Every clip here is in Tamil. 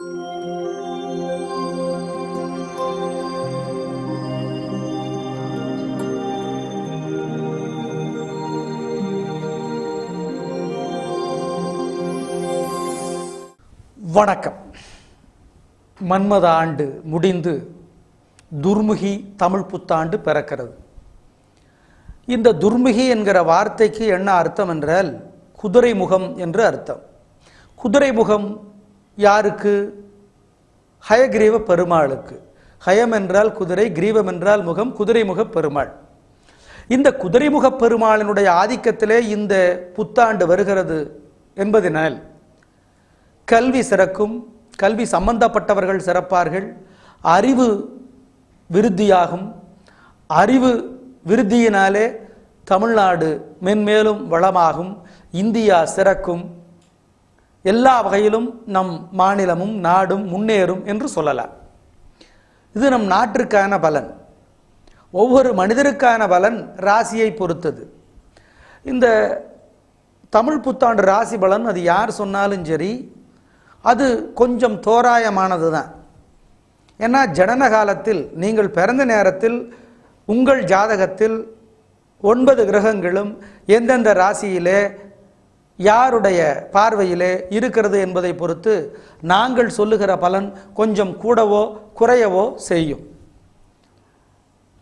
வணக்கம். மன்மத ஆண்டு முடிந்து துர்முகி தமிழ் புத்தாண்டு பிறக்கிறது. இந்த துர்முகி என்கிற வார்த்தைக்கு என்ன அர்த்தம் என்றால் குதிரை முகம் என்று அர்த்தம். குதிரை முகம் யாருக்கு? ஹயகிரீவ பெருமாளுக்கு. ஹயம் என்றால் குதிரை, கிரீவம் என்றால் முகம், குதிரை முக பெருமாள். இந்த குதிரைமுக பெருமாளினுடைய ஆதிக்கத்திலே இந்த புத்தாண்டு வருகிறது என்பதனால் கல்வி சிறக்கும், கல்வி சம்பந்தப்பட்டவர்கள் சிறப்பார்கள், அறிவு விருத்தியாகும். அறிவு விருத்தியினாலே தமிழ்நாடு மென்மேலும் வளமாகும், இந்தியா சிறக்கும், எல்லா வகையிலும் நம் மாநிலமும் நாடும் முன்னேறும் என்று சொல்லலாம். இது நம் நாட்டிற்கான பலன். ஒவ்வொரு மனிதருக்கான பலன் ராசியை பொறுத்தது. இந்த தமிழ் புத்தாண்டு ராசி பலன் அது யார் சொன்னாலும் சரி, அது கொஞ்சம் தோராயமானது தான். ஏன்னா ஜனன காலத்தில் நீங்கள் பிறந்த நேரத்தில் உங்கள் ஜாதகத்தில் 9 கிரகங்களும் எந்தெந்த ராசியிலே யாருடைய பார்வையிலே இருக்கிறது என்பதை பொறுத்து நாங்கள் சொல்லுகிற பலன் கொஞ்சம் கூடவோ குறையவோ செய்யும்.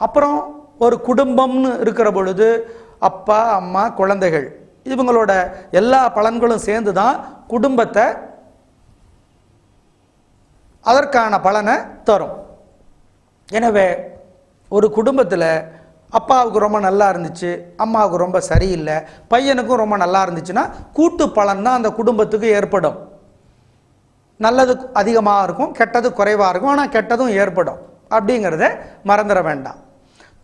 அப்புறம் ஒரு குடும்பம்னு இருக்கிற பொழுது அப்பா அம்மா குழந்தைகள் இவங்களோட எல்லா பலன்களும் சேர்ந்து தான் குடும்பத்தை அதற்கான பலனை தரும். எனவே ஒரு குடும்பத்தில் அப்பாவுக்கு ரொம்ப நல்லா இருந்துச்சு, அம்மாவுக்கு ரொம்ப சரியில்லை, பையனுக்கும் ரொம்ப நல்லா இருந்துச்சுன்னா கூட்டு பலன் தான் அந்த குடும்பத்துக்கு ஏற்படும். நல்லது அதிகமாக இருக்கும், கெட்டது குறைவாக இருக்கும், ஆனால் கெட்டதும் ஏற்படும். அப்படிங்கிறத மறந்துட வேண்டாம்.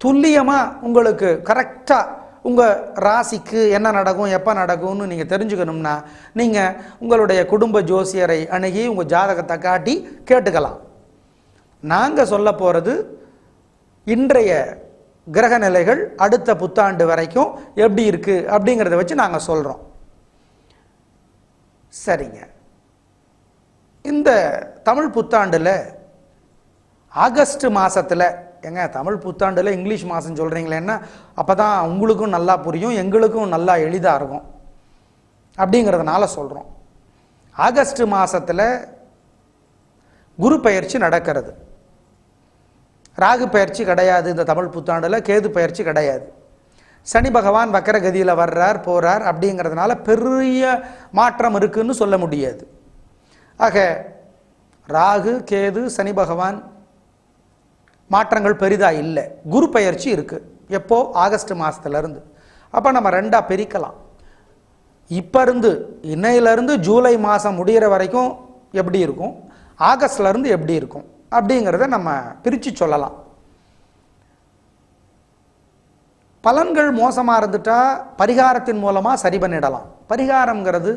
துல்லியமாக உங்களுக்கு கரெக்டாக உங்கள் ராசிக்கு என்ன நடக்கும் எப்போ நடக்கும்னு நீங்கள் தெரிஞ்சுக்கணும்னா நீங்கள் உங்களுடைய குடும்ப ஜோசியரை அணுகி உங்கள் ஜாதகத்தை காட்டி கேட்டுக்கலாம். நாங்கள் சொல்ல போகிறது இன்றைய கிரக நிலைகள் அடுத்த புத்தாண்டு வரைக்கும் எப்படி இருக்குது அப்படிங்கிறத வச்சு நாங்கள் சொல்கிறோம். சரிங்க. இந்த தமிழ் புத்தாண்டில் ஆகஸ்ட் மாதத்தில், ஏங்க தமிழ் புத்தாண்டில் இங்கிலீஷ் மாதம் சொல்கிறீங்களேன்னா அப்போ தான் உங்களுக்கும் நல்லா புரியும், எங்களுக்கும் நல்லா எளிதாக இருக்கும் அப்படிங்கிறதுனால சொல்கிறோம். ஆகஸ்ட் மாதத்தில் குரு பயிற்சி நடக்கிறது. ராகு பயிற்சி கிடையாது இந்த தமிழ் புத்தாண்டில், கேது பயிற்சி கிடையாது. சனி பகவான் வக்கரகதியில் வர்றார் போகிறார் அப்படிங்கிறதுனால பெரிய மாற்றம் இருக்குன்னு சொல்ல முடியாது. ஆக ராகு கேது சனி பகவான் மாற்றங்கள் பெரிதாக இல்லை. குரு பயிற்சி இருக்குது. எப்போ? ஆகஸ்ட் மாதத்துலேருந்து. அப்போ நம்ம ரெண்டாக பிரிக்கலாம். இப்போ இருந்து இன்னையிலேருந்து ஜூலை மாதம் முடிகிற வரைக்கும் எப்படி இருக்கும், ஆகஸ்ட்லேருந்து எப்படி இருக்கும் அப்படிங்கிறத நம்ம பிரித்து சொல்லலாம். பலன்கள் மோசமாக இருந்துட்டால் பரிகாரத்தின் மூலமாக சரி பண்ணிடலாம். பரிகாரங்கிறது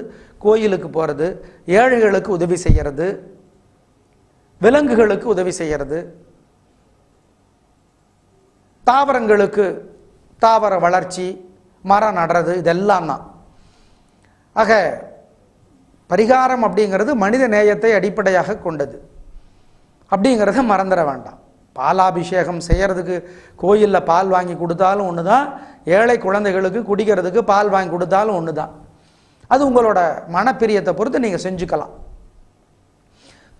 கோயிலுக்கு போகிறது, ஏழைகளுக்கு உதவி செய்கிறது, விலங்குகளுக்கு உதவி செய்கிறது, தாவரங்களுக்கு தாவர வளர்ச்சி, மரம் நடுறது, இதெல்லாம் தான். ஆக பரிகாரம் அப்படிங்கிறது மனித நேயத்தை அடிப்படையாக கொண்டது அப்படிங்கிறத மறந்துட வேண்டாம். பாலாபிஷேகம் செய்கிறதுக்கு கோயிலில் பால் வாங்கி கொடுத்தாலும் ஒன்று தான், ஏழை குழந்தைகளுக்கு குடிக்கிறதுக்கு பால் வாங்கி கொடுத்தாலும் ஒன்று தான். அது உங்களோட மனப்பிரியத்தை பொறுத்து நீங்கள் செஞ்சுக்கலாம்.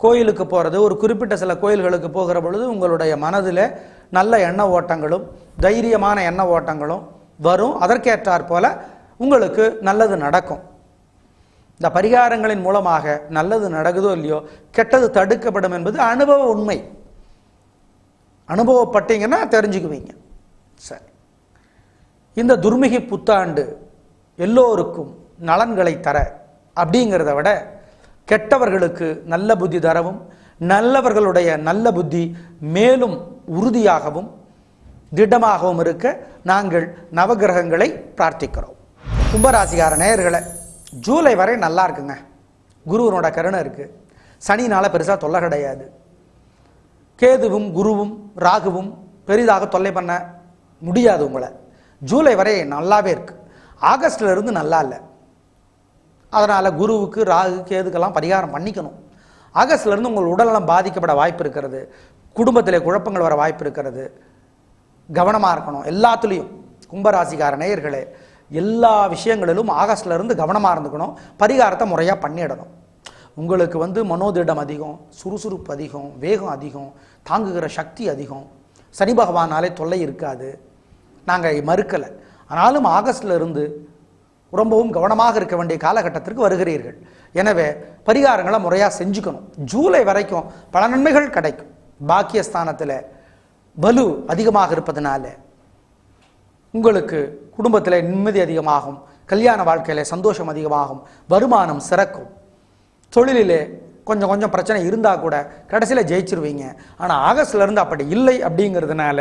கோயிலுக்கு போகிறது, ஒரு குறிப்பிட்ட சில கோயில்களுக்கு போகிற பொழுது உங்களுடைய மனதில் நல்ல எண்ண ஓட்டங்களும் தைரியமான எண்ண ஓட்டங்களும் வரும். அதற்கேற்றாற் போல உங்களுக்கு நல்லது நடக்கும். இந்த பரிகாரங்களின் மூலமாக நல்லது நடக்குதோ இல்லையோ, கெட்டது தடுக்கப்படும் என்பது அனுபவ உண்மை. அனுபவப்பட்டீங்கன்னா தெரிஞ்சுக்குவீங்க. சரி. இந்த துர்முகி புத்தாண்டு எல்லோருக்கும் நலன்களை தர அப்படிங்கிறத விட கெட்டவர்களுக்கு நல்ல புத்தி தரவும், நல்லவர்களுடைய நல்ல புத்தி மேலும் உறுதியாகவும் திடமாகவும் இருக்க நாங்கள் நவகிரகங்களை பிரார்த்திக்கிறோம். கும்பராசிக்கார நேயர்களை, ஜூலை வரை நல்லா இருக்குங்க. குருவனோட கருணை இருக்குது. சனினால் பெருசாக தொல்லை கிடையாது. கேதுவும் குருவும் ராகுவும் பெரிதாக தொல்லை பண்ண முடியாது உங்களை. ஜூலை வரை நல்லாவே இருக்குது. ஆகஸ்ட்லேருந்து நல்லா இல்லை. அதனால் குருவுக்கு ராகு கேதுக்கெல்லாம் பரிகாரம் பண்ணிக்கணும். ஆகஸ்ட்லேருந்து உங்கள் உடல்நலம் பாதிக்கப்பட வாய்ப்பு இருக்கிறது, குடும்பத்தில் குழப்பங்கள் வர வாய்ப்பு இருக்கிறது. கவனமாக இருக்கணும் எல்லாத்துலேயும். கும்பராசிக்கார நேயர்களே, எல்லா விஷயங்களிலும் ஆகஸ்ட்லேருந்து கவனமாக இருந்துக்கணும். பரிகாரத்தை முறையாக பண்ணிடணும். உங்களுக்கு மனோதிடம் அதிகம், சுறுசுறுப்பு அதிகம், வேகம் அதிகம், தாங்குகிற சக்தி அதிகம். சனி பகவானாலே தொல்லை இருக்காது, நாங்கள் மறுக்கலை. ஆனாலும் ஆகஸ்ட்லேருந்து ரொம்பவும் கவனமாக இருக்க வேண்டிய காலகட்டத்திற்கு வருகிறீர்கள். எனவே பரிகாரங்களை முறையாக செஞ்சுக்கணும். ஜூலை வரைக்கும் பல நன்மைகள் கிடைக்கும். பாக்கியஸ்தானத்தில் பலு அதிகமாக இருப்பதனால உங்களுக்கு குடும்பத்தில் நிம்மதி அதிகமாகும், கல்யாண வாழ்க்கையில் சந்தோஷம் அதிகமாகும், வருமானம் சிறக்கும். தொழிலிலே கொஞ்சம் கொஞ்சம் பிரச்சனை இருந்தால் கூட கடைசியில் ஜெயிச்சிருவீங்க. ஆனால் ஆகஸ்ட்லேருந்து அப்படி இல்லை. அப்படிங்கிறதுனால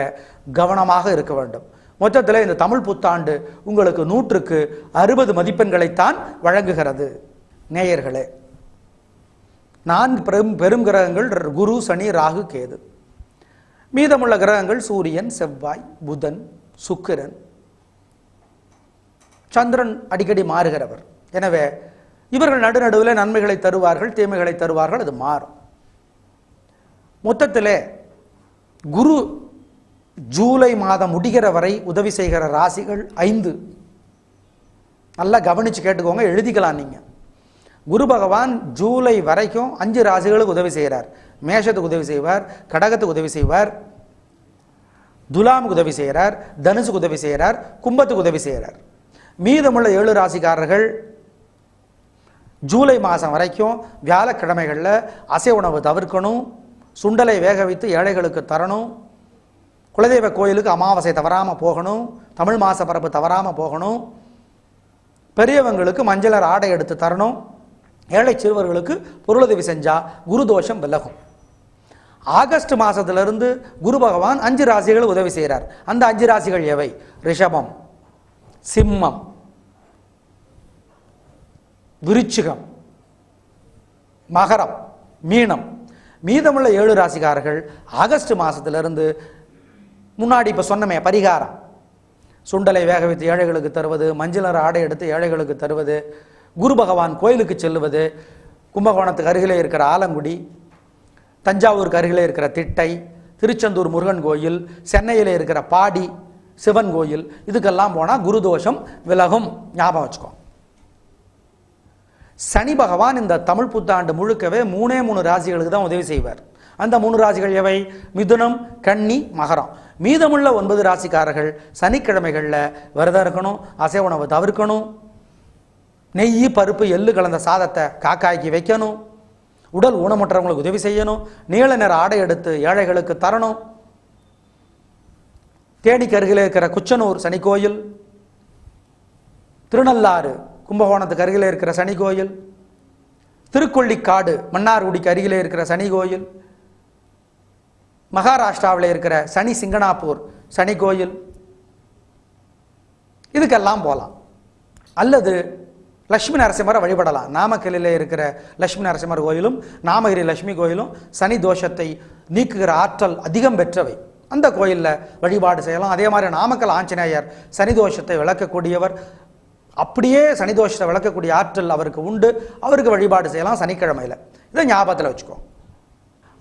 கவனமாக இருக்க வேண்டும். மொத்தத்தில் இந்த தமிழ் புத்தாண்டு உங்களுக்கு 100க்கு 60 மதிப்பெண்களைத்தான் வழங்குகிறது. நேயர்களே, 4 பெரும் கிரகங்கள் குரு, சனி, ராகு, கேது. மீதமுள்ள கிரகங்கள் சூரியன், செவ்வாய், புதன், சுக்கிரன், சந்திரன் அடிக்கடி மாறுகிறவர். எனவே இவர்கள் நடுநடுவில் நன்மைகளை தருவார்கள், தீமைகளை தருவார்கள். அது மாறும். மொத்தத்தில் குரு ஜூலை மாதம் முடிகிற வரை உதவி செய்கிற ராசிகள் 5. நல்லா கவனிச்சு கேட்டுக்கோங்க, எழுதிக்கலாம். நீங்கள் குரு பகவான் ஜூலை வரைக்கும் 5 ராசிகளுக்கு உதவி செய்கிறார். மேஷத்துக்கு உதவி செய்வார், கடகத்துக்கு உதவி செய்வார், துலாமுக்கு உதவி செய்கிறார், தனுசுக்கு உதவி செய்கிறார், கும்பத்துக்கு உதவி செய்கிறார். மீதமுள்ள 7 ராசிக்காரர்கள் ஜூலை மாதம் வரைக்கும் வியாழக்கிழமைகளில் அசைவ உணவு தவிர்க்கணும், சுண்டலை வேக வைத்து ஏழைகளுக்கு தரணும், குலதெய்வ கோயிலுக்கு அமாவாசை தவறாமல் போகணும், தமிழ் மாச பரப்பு தவறாமல் போகணும், பெரியவங்களுக்கு மஞ்சளர் ஆடை எடுத்து தரணும், ஏழை சிறுவர்களுக்கு பொருளுதவி செஞ்சால் குரு தோஷம் விலகும். ஆகஸ்ட் மாதத்திலிருந்து குரு பகவான் 5 ராசிகள் உதவி செய்கிறார். அந்த 5 ராசிகள் எவை? ரிஷபம், சிம்மம், விருச்சிகம், மகரம், மீனம். மீதமுள்ள 7 ராசிக்காரர்கள் ஆகஸ்ட் மாதத்திலிருந்து முன்னாடி இப்போ சொன்னமே பரிகாரம், சுண்டலை வேக வைத்து ஏழைகளுக்கு தருவது, மஞ்சள் ஆடை எடுத்து ஏழைகளுக்கு தருவது, குரு பகவான் கோயிலுக்கு செல்லுவது, கும்பகோணத்துக்கு அருகிலே இருக்கிற ஆலங்குடி, தஞ்சாவூருக்கு அருகிலே இருக்கிற திட்டை, திருச்செந்தூர் முருகன் கோயில், சென்னையில் இருக்கிற பாடி சிவன் கோயில், இதுக்கெல்லாம் போனால் குரு தோஷம் விலகும். ஞாபகம் வச்சுக்கோ. சனி பகவான் இந்த தமிழ் புத்தாண்டு முழுக்கவே 3 ராசிகளுக்கு தான் உதவி செய்வார். அந்த 3 ராசிகள் எவை? மிதுனம், கன்னி, மகரம். மீதமுள்ள 9 ராசிக்காரர்கள் சனிக்கிழமைகளில் விரதம் இருக்கணும், அசைவ உணவு தவிர்க்கணும், நெய், பருப்பு, எள்ளு கலந்த சாதத்தை காக்காய்க்கு வைக்கணும், உடல் ஊனமுற்றவங்களுக்கு உதவி செய்யணும், நீல நிற ஆடை எடுத்து ஏழைகளுக்கு தரணும். தேனிக்கு அருகில் இருக்கிற குச்சனூர் சனி கோயில், திருநள்ளாறு கும்பகோணத்துக்கு அருகில் இருக்கிற சனி கோயில், திருக்கொள்ளிக்காடு மன்னார்குடிக்கு அருகிலே இருக்கிற சனி கோயில், மகாராஷ்டிராவில் இருக்கிற சனி சிங்கனாப்பூர் சனி கோயில், இதுக்கெல்லாம் போகலாம். அல்லது லட்சுமி நரசிம்மரை வழிபடலாம். நாமக்கல்லில் இருக்கிற லட்சுமி நரசிம்மர் கோயிலும் நாமகிரி லட்சுமி கோயிலும் சனி தோஷத்தை நீக்குகிற ஆற்றல் அதிகம் பெற்றவை. அந்த கோயிலில் வழிபாடு செய்யலாம். அதே மாதிரி நாமக்கல் ஆஞ்சநேயர் சனி தோஷத்தை விளக்கக்கூடியவர். அப்படியே சனி தோஷத்தை விளக்கக்கூடிய ஆற்றல் அவருக்கு உண்டு. அவருக்கு வழிபாடு செய்யலாம் சனிக்கிழமையில். இதை ஞாபகத்தில் வச்சுக்கோ.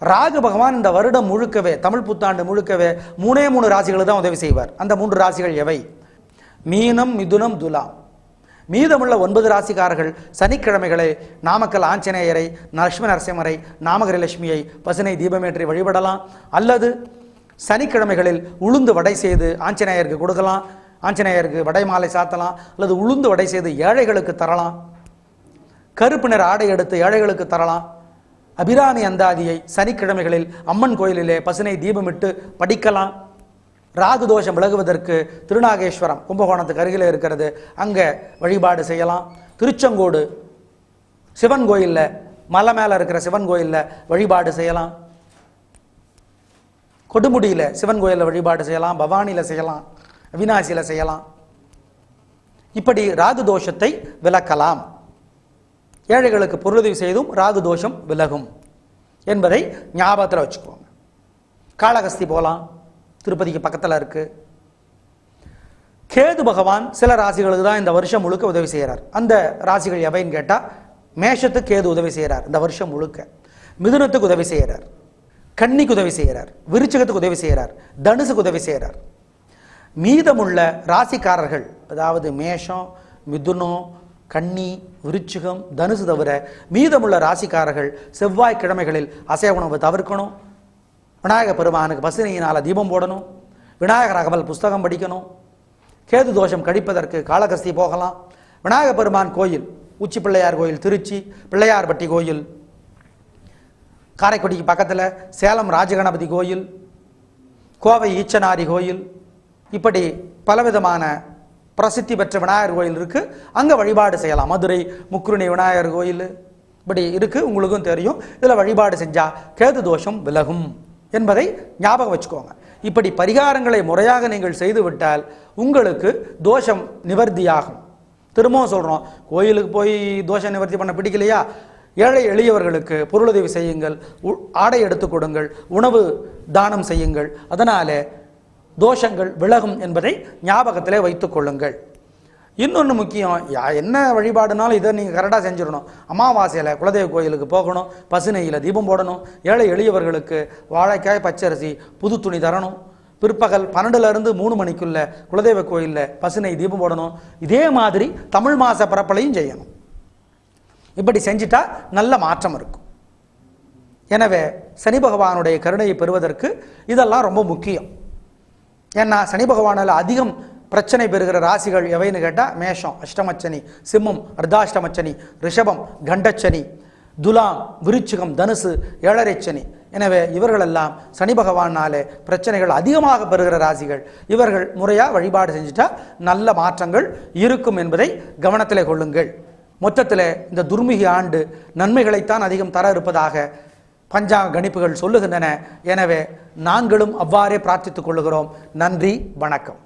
ராகு பகவான் இந்த வருடம் முழுக்கவே, தமிழ் புத்தாண்டு முழுக்கவே 3 ராசிகளுக்கு தான் உதவி செய்வார். அந்த 3 ராசிகள் எவை? மீனம், மிதுனம், துலாம். மீதமுள்ள 9 ராசிக்காரர்கள் சனிக்கிழமைகளை நாமக்கல் ஆஞ்சநேயரை, லட்சுமி நரசிம்மரை, நாமகிரி லட்சுமியை பசுனை தீபமேற்றி வழிபடலாம். அல்லது சனிக்கிழமைகளில் உளுந்து வடை செய்து ஆஞ்சநேயருக்கு கொடுக்கலாம், ஆஞ்சநேயருக்கு வடை மாலை சாத்தலாம். அல்லது உளுந்து வடை செய்து ஏழைகளுக்கு தரலாம். கருப்பு நிற ஆடை எடுத்து ஏழைகளுக்கு தரலாம். அபிராமி அந்தாதியை சனிக்கிழமைகளில் அம்மன் கோயிலிலே பசுனை தீபமிட்டு படிக்கலாம். ராகு தோஷம் விலகுவதற்கு திருநாகேஸ்வரம் கும்பகோணத்துக்கு அருகில் இருக்கிறது, அங்கே வழிபாடு செய்யலாம். திருச்செங்கோடு சிவன் கோயிலில், மலை மேலே இருக்கிற சிவன் கோயிலில் வழிபாடு செய்யலாம். கொடுமுடியில் சிவன் கோயிலில் வழிபாடு செய்யலாம். பவானியில் செய்யலாம், அவிநாசியில் செய்யலாம். இப்படி ராகு தோஷத்தை விலக்கலாம். ஏழைகளுக்கு பொருளுதவி செய்தும் ராகு தோஷம் விலகும் என்பதை ஞாபகத்தில் வச்சுக்கோங்க. காளகஸ்தி போகலாம், திருப்பதிக்கு பக்கத்தில் இருக்கு. கேது பகவான் சில ராசிகளுக்கு தான் இந்த வருஷம் முழுக்க உதவி செய்கிறார். அந்த ராசிகள் எவைன்னு கேட்டால், மேஷத்துக்கு கேது உதவி செய்கிறார் இந்த வருஷம் முழுக்க. மிதுனத்துக்கு உதவி செய்கிறார், கன்னிக்கு உதவி செய்கிறார், விருச்சிகத்துக்கு உதவி செய்கிறார், தனுசுக்கு உதவி செய்கிறார். மீதமுள்ள ராசிக்காரர்கள், அதாவது மேஷம், மிதுனம், கன்னி, விருச்சிகம், தனுசு தவிர மீதமுள்ள ராசிக்காரர்கள் செவ்வாய்க்கிழமைகளில் அசைவ உணவு தவிர்க்கணும். விநாயகர் பெருமானுக்கு பசுனையினால் தீபம் போடணும். விநாயகர் அகவல் புஸ்தகம் படிக்கணும். கேது தோஷம் கழிப்பதற்கு காளகஸ்தி போகலாம். விநாயகர் பெருமான் கோயில் உச்சி பிள்ளையார் கோயில் திருச்சி, பிள்ளையார்பட்டி கோயில் காரைக்குடிக்கு பக்கத்தில், சேலம் ராஜகணபதி கோயில், கோவை ஈச்சனாரி கோயில், இப்படி பலவிதமான பிரசித்தி பெற்ற விநாயகர் கோயில் இருக்குது. அங்கே வழிபாடு செய்யலாம். மதுரை முக்குருணி விநாயகர் கோயில் இப்படி இருக்குது, உங்களுக்கும் தெரியும். இதில் வழிபாடு செஞ்சால் கேது தோஷம் விலகும் என்பதை ஞாபகம் வச்சுக்கோங்க. இப்படி பரிகாரங்களை முறையாக நீங்கள் செய்துவிட்டால் உங்களுக்கு தோஷம் நிவர்த்தியாகும். திரும்பவும் சொல்கிறோம், கோயிலுக்கு போய் தோஷ நிவர்த்தி பண்ண பிடிக்கலையா, ஏழை எளியவர்களுக்கு பொருளுதவி செய்யுங்கள், ஆடை எடுத்து கொடுங்கள், உணவு தானம் செய்யுங்கள். அதனாலே தோஷங்கள் விலகும் என்பதை ஞாபகத்திலே வைத்துக் கொள்ளுங்கள். இன்னொன்று முக்கியம், என்ன வழிபாடுனாலும் இதை நீங்கள் கரெக்டாக செஞ்சிடணும். அமாவாசையில் குலதெய்வ கோயிலுக்கு போகணும், பசுநெய்யில் தீபம் போடணும், ஏழை எளியவர்களுக்கு வாழைக்காய் பச்சரிசி புது துணி தரணும், பிற்பகல் 12லேருந்து 3 மணிக்குள்ள குலதெய்வ கோயிலில் பசுநெய் தீபம் போடணும். இதே மாதிரி தமிழ் மாத பிறப்பலையும் செய்யணும். இப்படி செஞ்சிட்டா நல்ல மாற்றம் இருக்கும். எனவே சனி பகவானுடைய கருணையை பெறுவதற்கு இதெல்லாம் ரொம்ப முக்கியம். ஏன்னா சனி பகவானால் அதிகம் பிரச்சனை பெறுகிற ராசிகள் எவைன்னு கேட்டால் மேஷம் அஷ்டமச்சனி, சிம்மம் அர்த்தாஷ்டமச்சனி, ரிஷபம் கண்டச்சனி, துலாம், விருச்சிகம், தனுசு ஏழரைச்சனி. எனவே இவர்களெல்லாம் சனி பகவானாலே பிரச்சனைகள் அதிகமாக பெறுகிற ராசிகள். இவர்கள் முறையாக வழிபாடு செஞ்சுட்டா நல்ல மாற்றங்கள் இருக்கும் என்பதை கவனத்தில் கொள்ளுங்கள். மொத்தத்தில் இந்த துர்மிகி ஆண்டு நன்மைகளைத்தான் அதிகம் தர இருப்பதாக பஞ்சாங்க கணிப்புகள் சொல்லுகின்றன. எனவே நாங்களும் அவ்வாறே பிரார்த்தித்துக் கொள்ளுகிறோம். நன்றி, வணக்கம்.